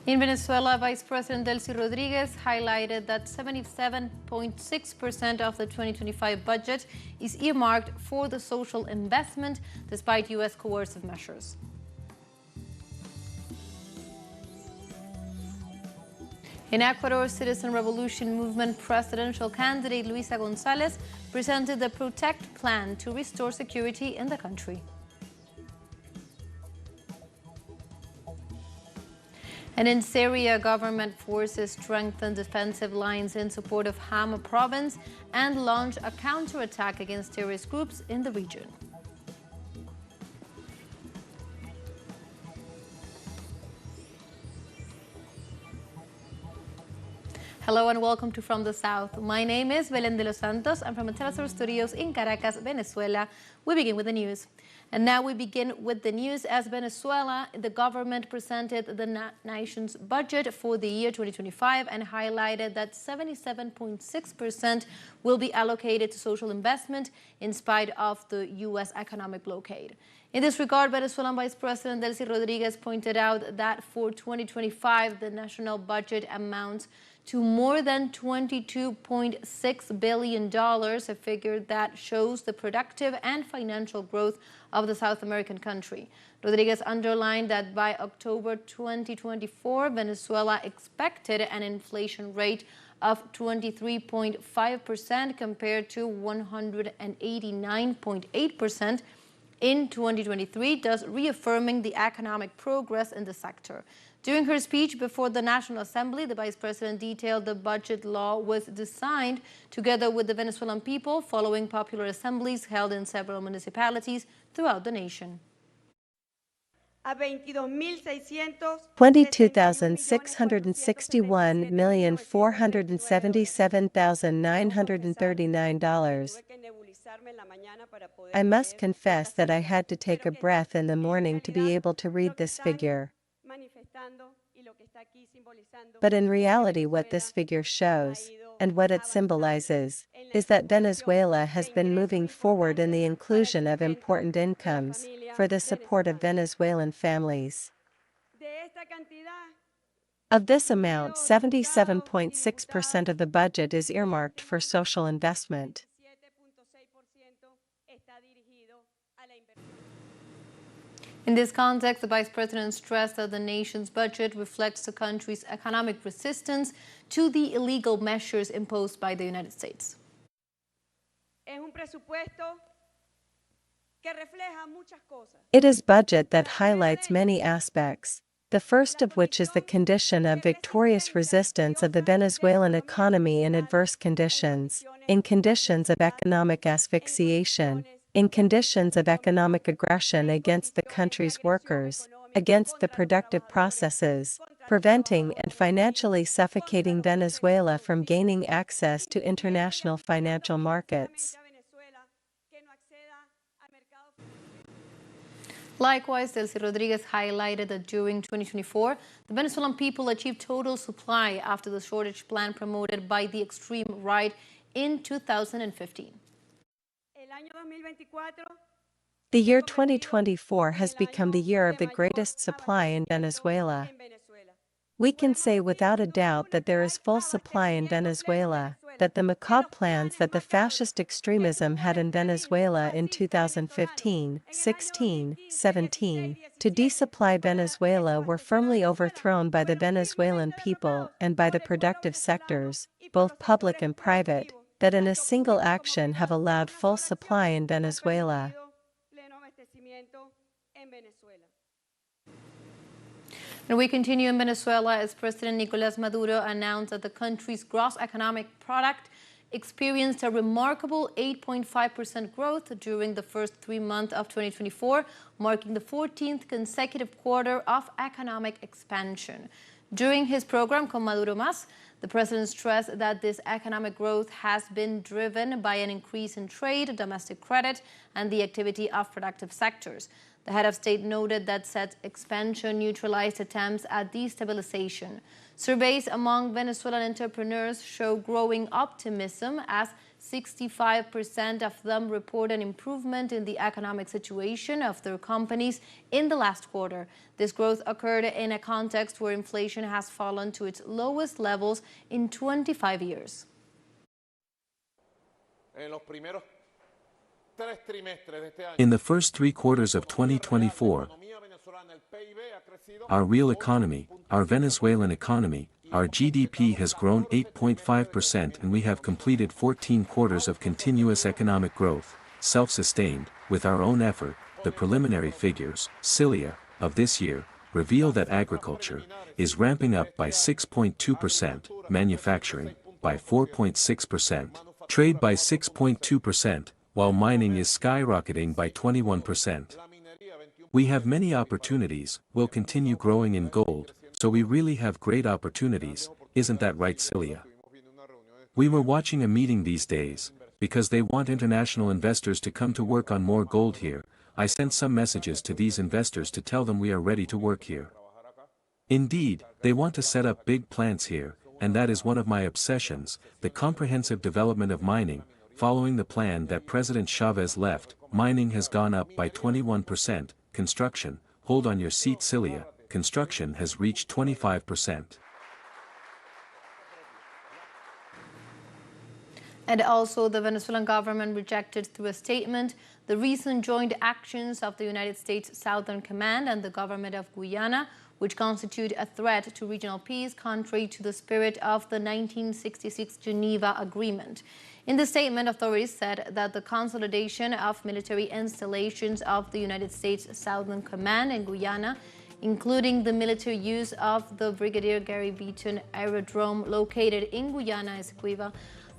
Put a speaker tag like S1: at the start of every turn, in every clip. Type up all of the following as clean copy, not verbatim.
S1: In Venezuela, Vice President Delcy Rodriguez highlighted that 77.6% of the 2025 budget is earmarked for the social investment, despite U.S. coercive measures. In Ecuador, Citizen Revolution Movement presidential candidate Luisa González presented the Protect Plan to restore security in the country. And in Syria, government forces strengthened defensive lines in support of Hama province and launched a counterattack against terrorist groups in the region. Hello and welcome to From the South. My name is Belén de los Santos. I'm from the teleSUR studios in Caracas, Venezuela. We begin with the news. And now we begin with the news as Venezuela, the government presented the nation's budget for the year 2025 and highlighted that 77.6% will be allocated to social investment in spite of the U.S. economic blockade. In this regard, Venezuelan Vice President Delcy Rodriguez pointed out that for 2025, the national budget amounts to more than $22.6 billion, a figure that shows the productive and financial growth of the South American country. Rodriguez underlined that by October 2024, Venezuela expected an inflation rate of 23.5% compared to 189.8% in 2023, thus reaffirming the economic progress in the sector. During her speech before the National Assembly, the Vice President detailed the budget law was designed together with the Venezuelan people following popular assemblies held in several municipalities throughout the nation.
S2: 22,661,477,939. I must confess that I had to take a breath in the morning to be able to read this figure. But in reality, what this figure shows, and what it symbolizes, is that Venezuela has been moving forward in the inclusion of important incomes for the support of Venezuelan families. Of this amount, 77.6% of the budget is earmarked for social investment.
S1: In this context, the Vice President stressed that the nation's budget reflects the country's economic resistance to the illegal measures imposed by the United States.
S2: It is a budget that highlights many aspects, the first of which is the condition of victorious resistance of the Venezuelan economy in adverse conditions, in conditions of economic asphyxiation, in conditions of economic aggression against the country's workers, against the productive processes, preventing and financially suffocating Venezuela from gaining access to international financial markets.
S1: Likewise, Delcy Rodriguez highlighted that during 2024, the Venezuelan people achieved total supply after the shortage plan promoted by the extreme right in 2015.
S2: The year 2024 has become the year of the greatest supply in Venezuela. We can say without a doubt that there is full supply in Venezuela, that the macabre plans that the fascist extremism had in Venezuela in 2015, 16, 17, to desupply Venezuela were firmly overthrown by the Venezuelan people and by the productive sectors, both public and private, that in a single action have allowed full supply in Venezuela.
S1: And we continue in Venezuela as President Nicolás Maduro announced that the country's gross economic product experienced a remarkable 8.5% growth during the first 3 months of 2024, marking the 14th consecutive quarter of economic expansion. During his program, Con Maduro Más, the president stressed that this economic growth has been driven by an increase in trade, domestic credit, and the activity of productive sectors. The head of state noted that such expansion neutralized attempts at destabilization. Surveys among Venezuelan entrepreneurs show growing optimism as 65% of them report an improvement in the economic situation of their companies in the last quarter. This growth occurred in a context where inflation has fallen to its lowest levels in 25 years.
S3: In the first 3 quarters of 2024, our real economy, our Venezuelan economy, our GDP has grown 8.5%, and we have completed 14 quarters of continuous economic growth, self-sustained, with our own effort. The preliminary figures, CILIA, of this year, reveal that agriculture is ramping up by 6.2%, manufacturing by 4.6%, trade by 6.2%, while mining is skyrocketing by 21%. We have many opportunities, will continue growing in gold, so we really have great opportunities, isn't that right, Cilia? We were watching a meeting these days, because they want international investors to come to work on more gold here. I sent some messages to these investors to tell them we are ready to work here. Indeed, they want to set up big plants here, and that is one of my obsessions, the comprehensive development of mining. Following the plan that President Chavez left, mining has gone up by 21%, construction, hold on your seat Cilia, construction has reached 25%.
S1: And also the Venezuelan government rejected through a statement the recent joint actions of the United States Southern Command and the government of Guyana, which constitute a threat to regional peace contrary to the spirit of the 1966 Geneva Agreement. In the statement, authorities said that the consolidation of military installations of the United States Southern Command in Guyana, including the military use of the Brigadier Gary Beaton Aerodrome located in Guyana Essequiba,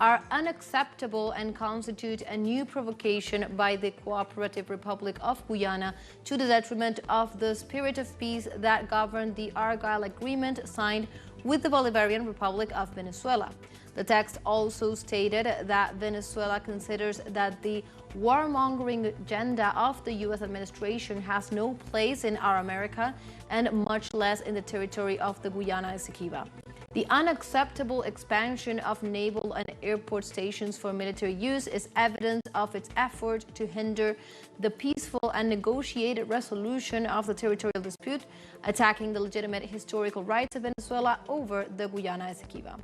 S1: are unacceptable and constitute a new provocation by the Cooperative Republic of Guyana to the detriment of the spirit of peace that governed the Argyle Agreement signed with the Bolivarian Republic of Venezuela. The text also stated that Venezuela considers that the warmongering agenda of the U.S. administration has no place in our America and much less in the territory of the Guyana Essequiba. The unacceptable expansion of naval and airport stations for military use is evidence of its effort to hinder the peaceful and negotiated resolution of the territorial dispute, attacking the legitimate historical rights of Venezuela over the Guyana Essequiba.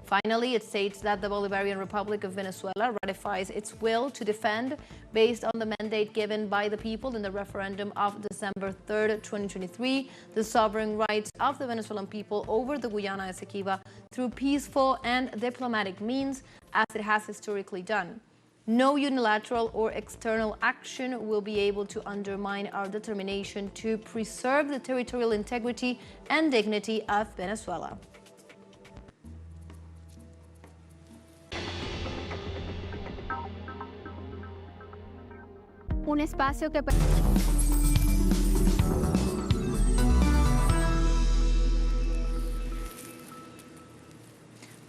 S1: Finally, it states that the Bolivarian Republic of Venezuela ratifies its will to defend, based on the mandate given by the people in the referendum of December 3, 2023, the sovereign rights of the Venezuelan people over the Guyana Essequiba through peaceful and diplomatic means, as it has historically done. No unilateral or external action will be able to undermine our determination to preserve the territorial integrity and dignity of Venezuela.
S4: Un espacio que...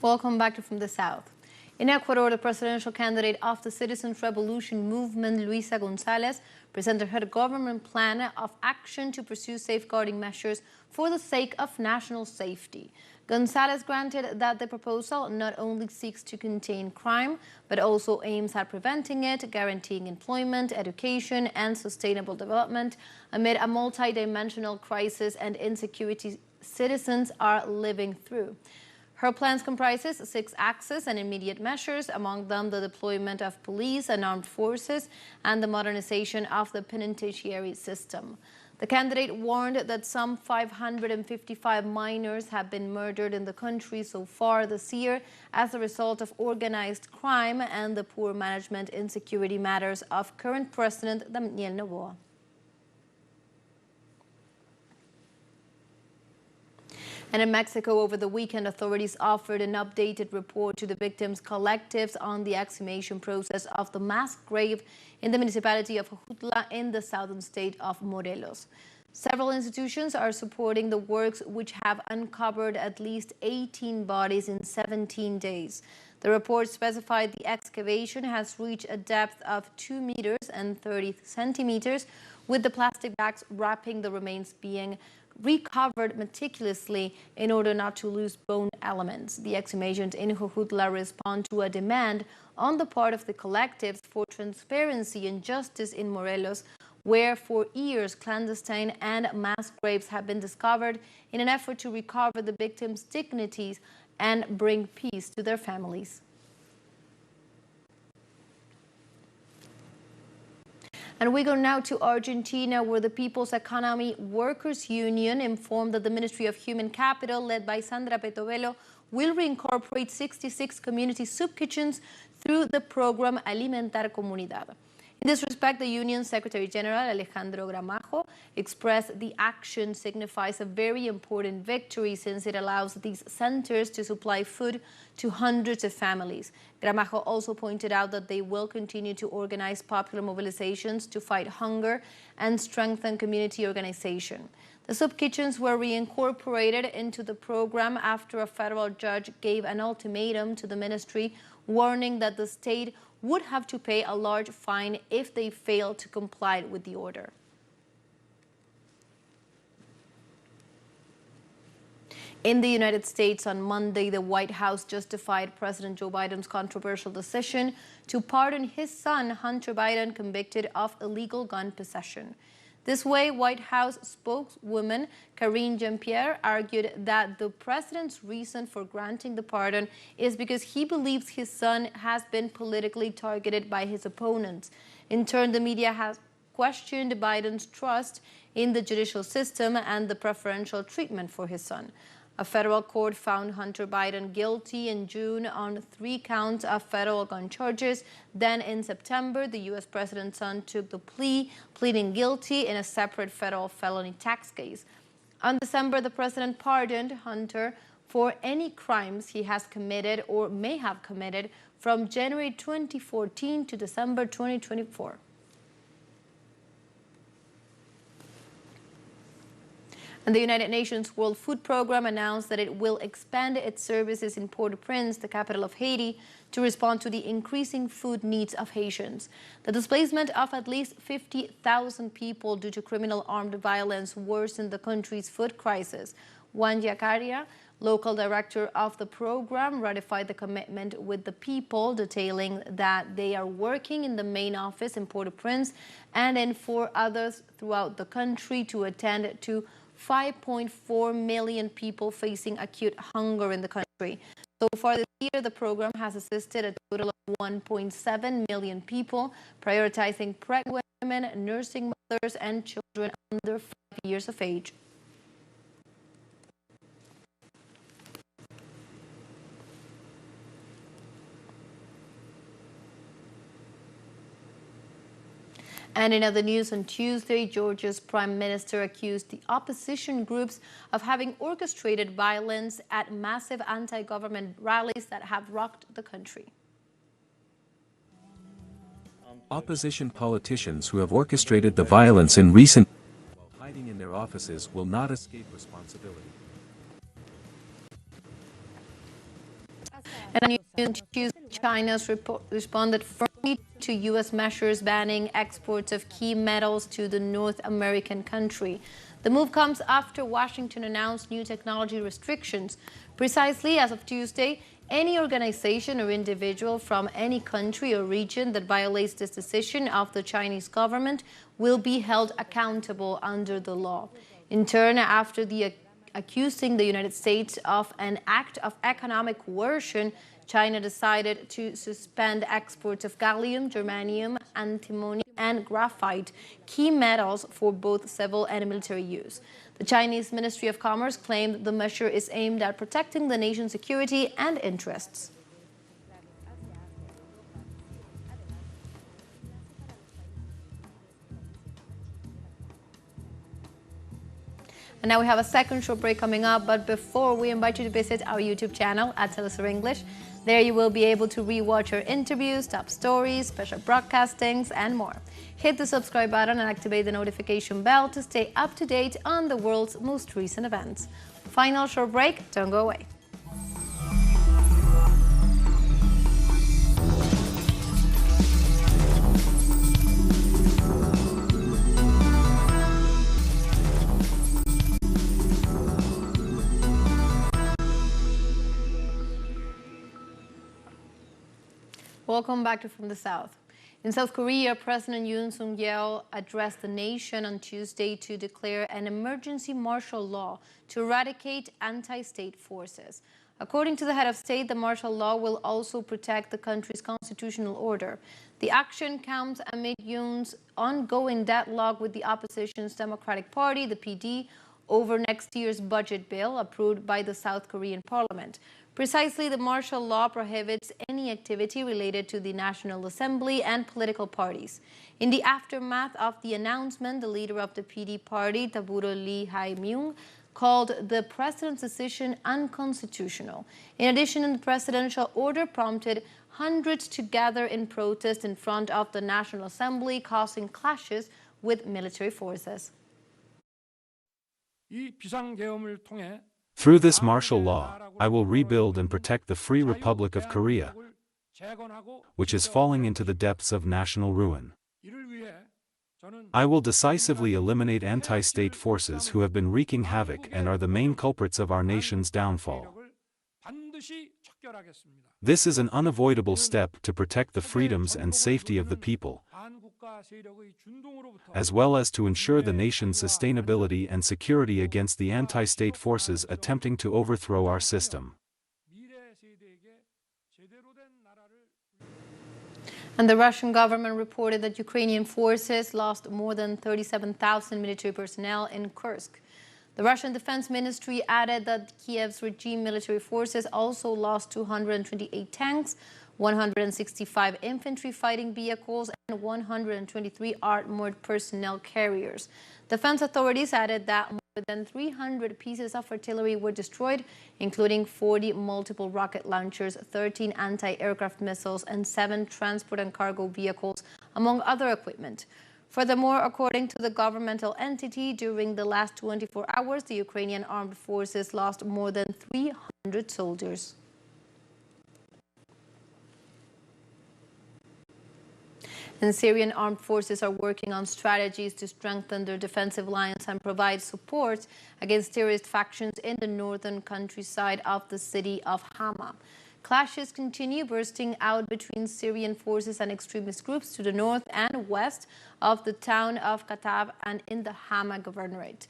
S1: Welcome back to From the South. In Ecuador, the presidential candidate of the Citizens' Revolution Movement, Luisa González, presented her government plan of action to pursue safeguarding measures for the sake of national safety. González granted that the proposal not only seeks to contain crime, but also aims at preventing it, guaranteeing employment, education, and sustainable development amid a multidimensional crisis and insecurity citizens are living through. Her plans comprises 6 axes and immediate measures, among them the deployment of police and armed forces and the modernization of the penitentiary system. The candidate warned that some 555 minors have been murdered in the country so far this year as a result of organized crime and the poor management in security matters of current President Daniel Noboa. And in Mexico, over the weekend, authorities offered an updated report to the victims' collectives on the exhumation process of the mass grave in the municipality of Jojutla in the southern state of Morelos. Several institutions are supporting the works, which have uncovered at least 18 bodies in 17 days. The report specified the excavation has reached a depth of 2 meters and 30 centimeters, with the plastic bags wrapping the remains being recovered meticulously in order not to lose bone elements. The exhumations in Jojutla respond to a demand on the part of the collectives for transparency and justice in Morelos, where for years clandestine and mass graves have been discovered in an effort to recover the victims' dignities and bring peace to their families. And we go now to Argentina, where the People's Economy Workers Union informed that the Ministry of Human Capital, led by Sandra Petovelo, will reincorporate 66 community soup kitchens through the program Alimentar Comunidad. In this respect, the Union's Secretary General, Alejandro Gramajo, expressed the action signifies a very important victory since it allows these centers to supply food to hundreds of families. Gramajo also pointed out that they will continue to organize popular mobilizations to fight hunger and strengthen community organization. The soup kitchens were reincorporated into the program after a federal judge gave an ultimatum to the ministry, warning that the state would have to pay a large fine if they failed to comply with the order. In the United States on Monday, the White House justified President Joe Biden's controversial decision to pardon his son, Hunter Biden, convicted of illegal gun possession. This way, White House spokeswoman Karine Jean-Pierre argued that the president's reason for granting the pardon is because he believes his son has been politically targeted by his opponents. In turn, the media has questioned Biden's trust in the judicial system and the preferential treatment for his son. A federal court found Hunter Biden guilty in June on 3 counts of federal gun charges. Then in September, the U.S. president's son took the plea, pleading guilty in a separate federal felony tax case. On December, the president pardoned Hunter for any crimes he has committed or may have committed from January 2014 to December 2024. And the United Nations World Food Programme announced that it will expand its services in Port-au-Prince, the capital of Haiti, to respond to the increasing food needs of Haitians. The displacement of at least 50,000 people due to criminal armed violence worsened the country's food crisis. Juan Yacaria, local director of the program, ratified the commitment with the people, detailing that they are working in the main office in Port-au-Prince and in 4 others throughout the country to attend to 5.4 million people facing acute hunger in the country. So far this year, the program has assisted a total of 1.7 million people, prioritizing pregnant women, nursing mothers, and children under 5 years of age. And in other news, on Tuesday, Georgia's prime minister accused the opposition groups of having orchestrated violence at massive anti-government rallies that have rocked the country.
S3: Opposition politicians who have orchestrated the violence in recent while hiding in their offices will not escape responsibility.
S1: And on Tuesday, China responded firmly to U.S. measures banning exports of key metals to the North American country. The move comes after Washington announced new technology restrictions. Precisely as of Tuesday, any organization or individual from any country or region that violates this decision of the Chinese government will be held accountable under the law. In turn, after accusing the United States of an act of economic coercion, China decided to suspend exports of gallium, germanium, antimony, and graphite, key metals for both civil and military use. The Chinese Ministry of Commerce claimed the measure is aimed at protecting the nation's security and interests. And now we have a second short break coming up, but before, we invite you to visit our YouTube channel at teleSUR English. There you will be able to rewatch our interviews, top stories, special broadcastings, and more. Hit the subscribe button and activate the notification bell to stay up to date on the world's most recent events. Final short break, don't go away. Welcome back to From the South. In South Korea, President Yoon Suk-yeol addressed the nation on Tuesday to declare an emergency martial law to eradicate anti-state forces. According to the head of state, the martial law will also protect the country's constitutional order. The action comes amid Yoon's ongoing deadlock with the opposition's Democratic Party, the PD, over next year's budget bill approved by the South Korean parliament. Precisely, the martial law prohibits any activity related to the National Assembly and political parties. In the aftermath of the announcement, the leader of the PD party, Taburo Lee Hae-myung, called the president's decision unconstitutional. In addition, the presidential order prompted hundreds to gather in protest in front of the National Assembly, causing clashes with military forces.
S4: Through this martial law, I will rebuild and protect the Free Republic of Korea, which is falling into the depths of national ruin. I will decisively eliminate anti-state forces who have been wreaking havoc and are the main culprits of our nation's downfall. This is an unavoidable step to protect the freedoms and safety of the people, as well as to ensure the nation's sustainability and security against the anti-state forces attempting to overthrow our system.
S1: And the Russian government reported that Ukrainian forces lost more than 37,000 military personnel in Kursk. The Russian Defense Ministry added that Kiev's regime military forces also lost 228 tanks, 165 infantry fighting vehicles, and 123 armored personnel carriers. Defense authorities added that more than 300 pieces of artillery were destroyed, including 40 multiple rocket launchers, 13 anti-aircraft missiles, and 7 transport and cargo vehicles, among other equipment. Furthermore, according to the governmental entity, during the last 24 hours, the Ukrainian armed forces lost more than 300 soldiers. And Syrian armed forces are working on strategies to strengthen their defensive lines and provide support against terrorist factions in the northern countryside of the city of Hama. Clashes continue bursting out between Syrian forces and extremist groups to the north and west of the town of Katab and in the Hama governorate.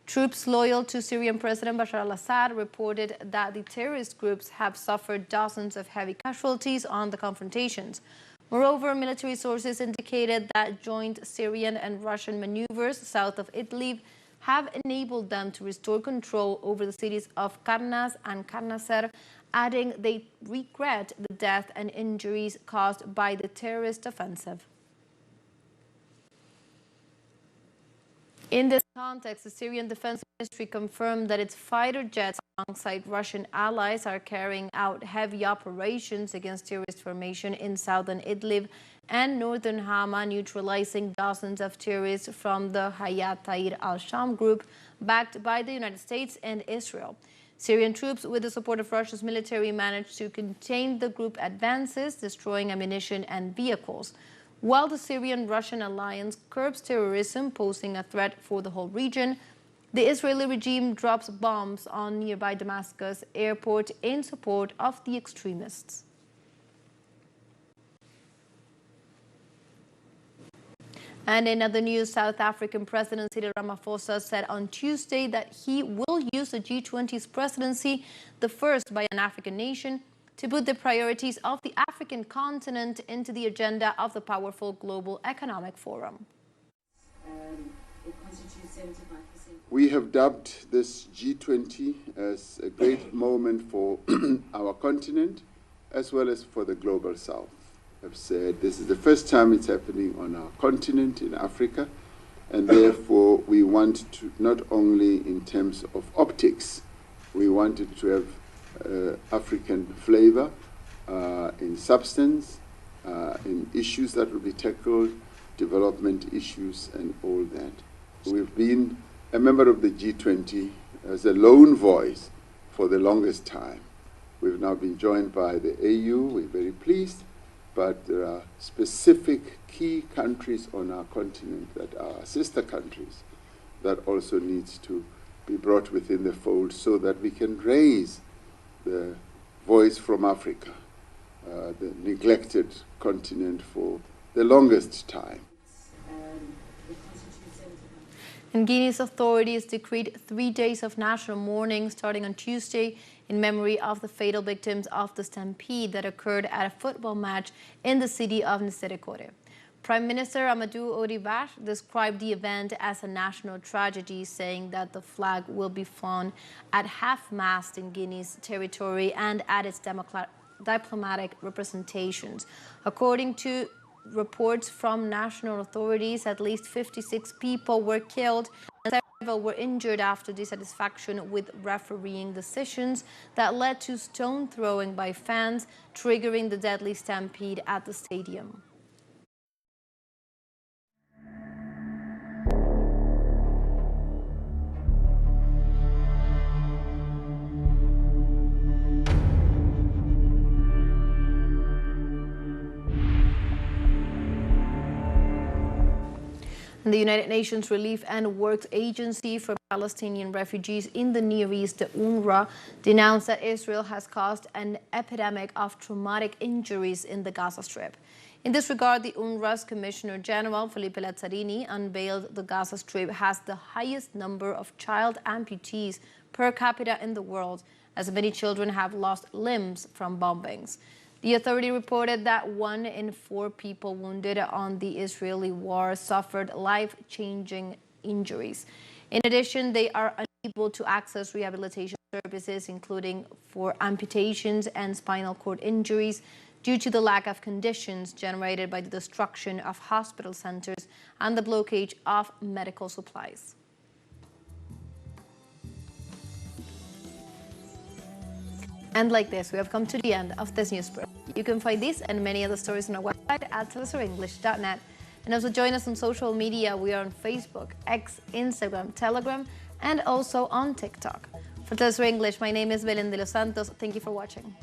S1: Troops loyal to Syrian President Bashar al-Assad reported that the terrorist groups have suffered dozens of heavy casualties on the confrontations. Moreover, military sources indicated that joint Syrian and Russian maneuvers south of Idlib have enabled them to restore control over the cities of Karnas and Karnaser, adding they regret the death and injuries caused by the terrorist offensive. In this context, the Syrian Defense Ministry confirmed that its fighter jets alongside Russian allies are carrying out heavy operations against terrorist formation in southern Idlib and northern Hama, neutralizing dozens of terrorists from the Hayat Tahrir al-Sham group backed by the United States and Israel. Syrian troops, with the support of Russia's military, managed to contain the group advances, destroying ammunition and vehicles. While the Syrian-Russian alliance curbs terrorism, posing a threat for the whole region, the Israeli regime drops bombs on nearby Damascus airport in support of the extremists. And in other news, South African President Cyril Ramaphosa said on Tuesday that he will use the G20's presidency, the first by an African nation, to put the priorities of the African continent into the agenda of the powerful Global Economic Forum.
S5: We have dubbed this G20 as a great moment for our continent as well as for the Global South. I've said this is the first time it's happening on our continent in Africa, and therefore we want to, not only in terms of optics, we wanted to have African flavor in substance, in issues that will be tackled, development issues and all that. We've been a member of the G20 as a lone voice for the longest time. We've now been joined by the AU, we're very pleased, but there are specific key countries on our continent that are sister countries that also needs to be brought within the fold so that we can raise the voice from Africa the neglected continent for the longest time.
S1: And Guinea's authorities decreed 3 days of national mourning starting on Tuesday in memory of the fatal victims of the stampede that occurred at a football match in the city of Nserekore. Prime Minister Amadou Oribash described the event as a national tragedy, saying that the flag will be flown at half-mast in Guinea's territory and at its diplomatic representations. According to reports from national authorities, at least 56 people were killed and several were injured after dissatisfaction with refereeing decisions that led to stone throwing by fans, triggering the deadly stampede at the stadium. The United Nations Relief and Works Agency for Palestinian refugees in the Near East, UNRWA, denounced that Israel has caused an epidemic of traumatic injuries in the Gaza Strip. In this regard, the UNRWA's Commissioner General, Felipe Lazzarini, unveiled the Gaza Strip has the highest number of child amputees per capita in the world, as many children have lost limbs from bombings. The authority reported that 1 in 4 people wounded on the Israeli war suffered life-changing injuries. In addition, they are unable to access rehabilitation services, including for amputations and spinal cord injuries, due to the lack of conditions generated by the destruction of hospital centers and the blockage of medical supplies. And like this, we have come to the end of this news break. You can find these and many other stories on our website at telesurenglish.net. And also join us on social media. We are on Facebook, X, Instagram, Telegram, and also on TikTok. For TeleSUR English, my name is Belén de los Santos. Thank you for watching.